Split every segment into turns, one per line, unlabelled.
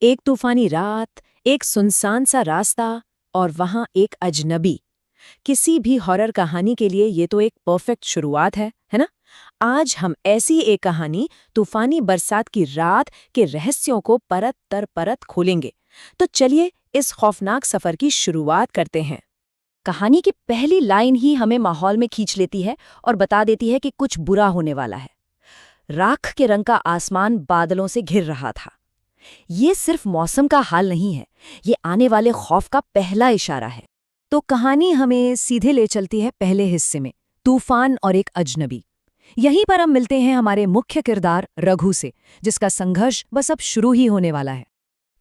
एक तूफानी रात, एक सुनसान सा रास्ता और वहां एक अजनबी। किसी भी हॉरर कहानी के लिए ये तो एक परफेक्ट शुरुआत है ना? आज हम ऐसी एक कहानी तूफानी बरसात की रात के रहस्यों को परत दर परत खोलेंगे। तो चलिए इस खौफनाक सफर की शुरुआत करते हैं। कहानी की पहली लाइन ही हमें माहौल में खींच लेती है और बता देती है कि कुछ बुरा होने वाला है। राख के रंग का आसमान बादलों से घिर रहा था। ये सिर्फ मौसम का हाल नहीं है, ये आने वाले खौफ का पहला इशारा है। तो कहानी हमें सीधे ले चलती है पहले हिस्से में, तूफान और एक अजनबी। यहीं पर हम मिलते हैं हमारे मुख्य किरदार रघु से, जिसका संघर्ष बस अब शुरू ही होने वाला है।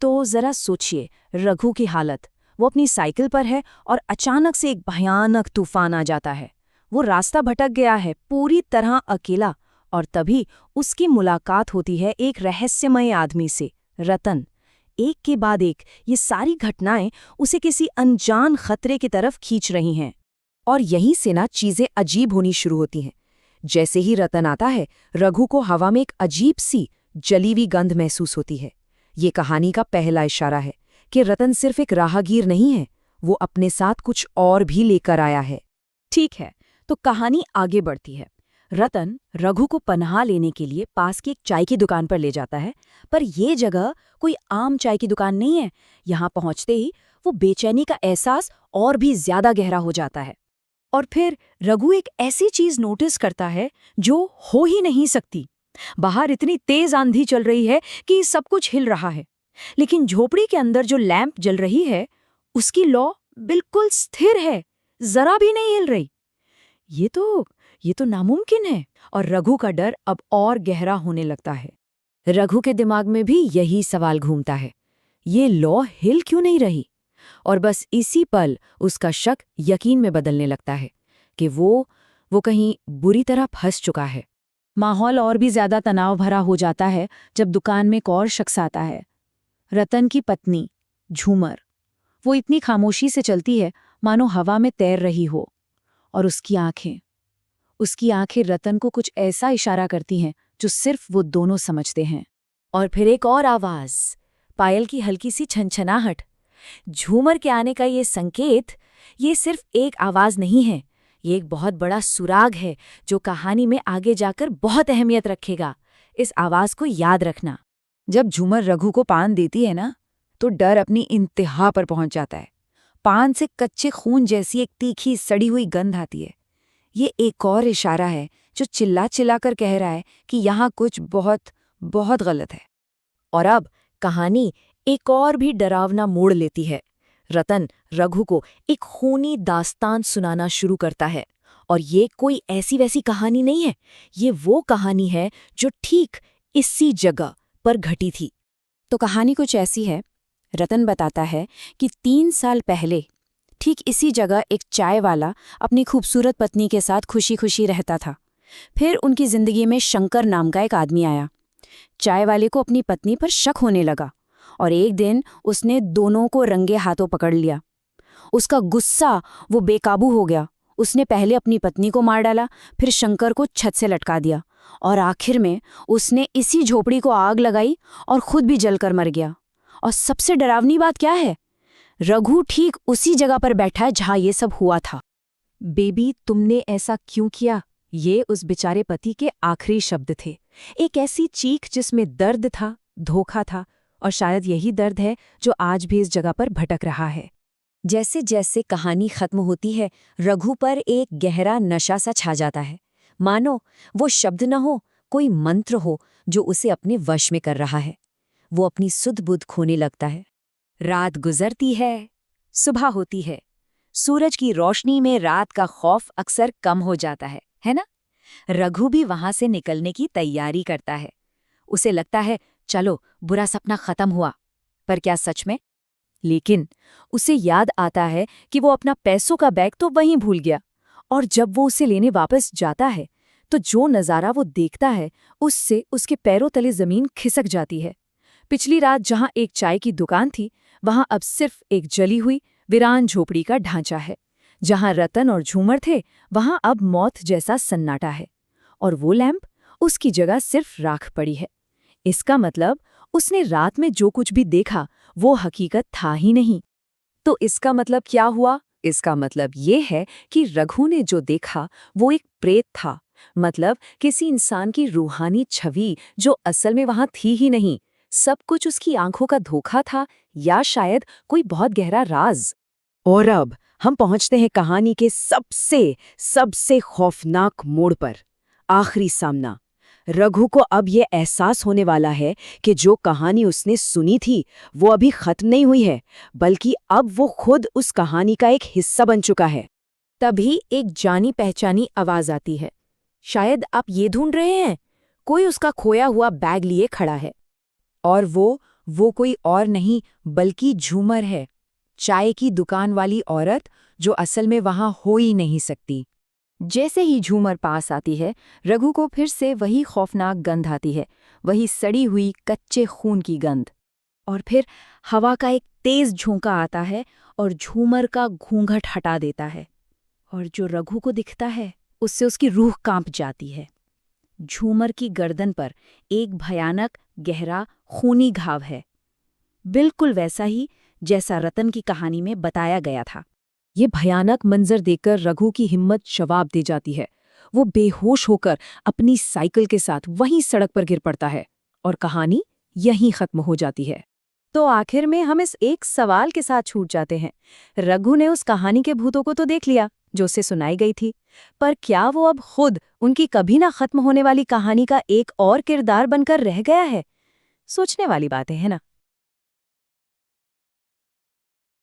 तो जरा सोचिए रघु की हालत। वो अपनी साइकिल पर है और अचानक से एक भयानक तूफान आ जाता है। वो रास्ता भटक गया है, पूरी तरह अकेला, और तभी उसकी मुलाकात होती है एक रहस्यमय आदमी से, रतन। एक के बाद एक ये सारी घटनाएं उसे किसी अनजान खतरे की तरफ खींच रही हैं। और यहीं से ना चीजें अजीब होनी शुरू होती हैं। जैसे ही रतन आता है, रघु को हवा में एक अजीब सी जली हुई गंध महसूस होती है। ये कहानी का पहला इशारा है कि रतन सिर्फ एक राहगीर नहीं है, वो अपने साथ कुछ और भी लेकर आया है। ठीक है, तो कहानी आगे बढ़ती है। रतन रघु को पनाह लेने के लिए पास की एक चाय की दुकान पर ले जाता है, पर यह जगह कोई आम चाय की दुकान नहीं है। यहाँ पहुंचते ही वो बेचैनी का एहसास और भी ज्यादा गहरा हो जाता है। और फिर रघु एक ऐसी चीज नोटिस करता है जो हो ही नहीं सकती। बाहर इतनी तेज आंधी चल रही है कि सब कुछ हिल रहा है, लेकिन झोपड़ी के अंदर जो लैंप जल रही है उसकी लौ बिल्कुल स्थिर है, जरा भी नहीं हिल रही। ये तो नामुमकिन है, और रघु का डर अब और गहरा होने लगता है। रघु के दिमाग में भी यही सवाल घूमता है, ये लौ हिल क्यों नहीं रही? और बस इसी पल उसका शक यकीन में बदलने लगता है कि वो कहीं बुरी तरह फंस चुका है। माहौल और भी ज्यादा तनाव भरा हो जाता है जब दुकान में एक और शख्स आता है, रतन की पत्नी झूमर। वो इतनी खामोशी से चलती है मानो हवा में तैर रही हो, और उसकी आंखें रतन को कुछ ऐसा इशारा करती हैं जो सिर्फ वो दोनों समझते हैं। और फिर एक और आवाज, पायल की हल्की सी छनछनाहट। झूमर के आने का ये संकेत, ये सिर्फ एक आवाज नहीं है, ये एक बहुत बड़ा सुराग है जो कहानी में आगे जाकर बहुत अहमियत रखेगा। इस आवाज को याद रखना। जब झूमर रघु को पान देती है ना, तो डर अपनी इंतहा पर पहुंच जाता है। पान से कच्चे खून जैसी एक तीखी सड़ी हुई गंध आती है। ये एक और इशारा है जो चिल्ला चिल्ला कर कह रहा है कि यहाँ कुछ बहुत बहुत गलत है। और अब कहानी एक और भी डरावना मोड़ लेती है। रतन रघु को एक खूनी दास्तान सुनाना शुरू करता है, और ये कोई ऐसी वैसी कहानी नहीं है, ये वो कहानी है जो ठीक इसी जगह पर घटी थी। तो कहानी कुछ ऐसी है। रतन बताता है कि 3 साल पहले ठीक इसी जगह एक चाय वाला अपनी खूबसूरत पत्नी के साथ खुशी खुशी रहता था। फिर उनकी जिंदगी में शंकर नाम का एक आदमी आया। चाय वाले को अपनी पत्नी पर शक होने लगा, और एक दिन उसने दोनों को रंगे हाथों पकड़ लिया। उसका गुस्सा, वो बेकाबू हो गया। उसने पहले अपनी पत्नी को मार डाला, फिर शंकर को छत से लटका दिया, और आखिर में उसने इसी झोपड़ी को आग लगाई और खुद भी जलकर मर गया। और सबसे डरावनी बात क्या है? रघु ठीक उसी जगह पर बैठा है जहां ये सब हुआ था। बेबी, तुमने ऐसा क्यों किया? ये उस बेचारे पति के आखिरी शब्द थे। एक ऐसी चीख जिसमें दर्द था, धोखा था, और शायद यही दर्द है जो आज भी इस जगह पर भटक रहा है। जैसे जैसे कहानी खत्म होती है, रघु पर एक गहरा नशा सा छा जाता है। मानो वो शब्द न हो, कोई मंत्र हो जो उसे अपने वश में कर रहा है। वो अपनी सुध बुध खोने लगता है। रात गुजरती है, सुबह होती है। सूरज की रोशनी में रात का खौफ अक्सर कम हो जाता है ना? रघु भी वहां से निकलने की तैयारी करता है। उसे लगता है चलो बुरा सपना खत्म हुआ, पर क्या सच में? लेकिन उसे याद आता है कि वो अपना पैसों का बैग तो वहीं भूल गया, और जब वो उसे लेने वापस जाता है तो जो नज़ारा वो देखता है उससे उसके पैरों तले जमीन खिसक जाती है। पिछली रात जहां एक चाय की दुकान थी, वहां अब सिर्फ एक जली हुई वीरान झोपड़ी का ढांचा है। जहां रतन और झूमर थे, वहां अब मौत जैसा सन्नाटा है, और वो लैंप, उसकी जगह सिर्फ राख पड़ी है। इसका मतलब उसने रात में जो कुछ भी देखा वो हकीकत था ही नहीं। तो इसका मतलब क्या हुआ? इसका मतलब ये है कि रघु ने जो देखा वो एक प्रेत था, मतलब किसी इंसान की रूहानी छवि जो असल में वहां थी ही नहीं। सब कुछ उसकी आंखों का धोखा था, या शायद कोई बहुत गहरा राज। और अब हम पहुंचते हैं कहानी के सबसे सबसे खौफनाक मोड़ पर। आखिरी सामना। रघु को अब ये एहसास होने वाला है कि जो कहानी उसने सुनी थी वो अभी खत्म नहीं हुई है, बल्कि अब वो खुद उस कहानी का एक हिस्सा बन चुका है। तभी एक जानी पहचानी आवाज आती है। शायद आप ये ढूंढ रहे हैं। कोई उसका खोया हुआ बैग लिए खड़ा है। और वो कोई और नहीं बल्कि झूमर है, चाय की दुकान वाली औरत जो असल में वहां हो ही नहीं सकती। जैसे ही झूमर पास आती है, रघु को फिर से वही खौफनाक गंध आती है, वही सड़ी हुई कच्चे खून की गंध। और फिर हवा का एक तेज झोंका आता है और झूमर का घूंघट हटा देता है। और जो रघु को दिखता है उससे उसकी रूह कांप जाती है। झूमर की गर्दन पर एक भयानक गहरा खूनी घाव है, बिल्कुल वैसा ही जैसा रतन की कहानी में बताया गया था। ये भयानक मंजर देखकर रघु की हिम्मत जवाब दे जाती है। वो बेहोश होकर अपनी साइकिल के साथ वहीं सड़क पर गिर पड़ता है और कहानी यहीं खत्म हो जाती है। तो आखिर में हम इस एक सवाल के साथ छूट जाते हैं। रघु ने उस कहानी के भूतों को तो देख लिया जो उसे सुनाई गई थी, पर क्या वो अब खुद उनकी कभी ना खत्म होने वाली कहानी का एक और किरदार बनकर रह गया है? सोचने वाली बातें है ना।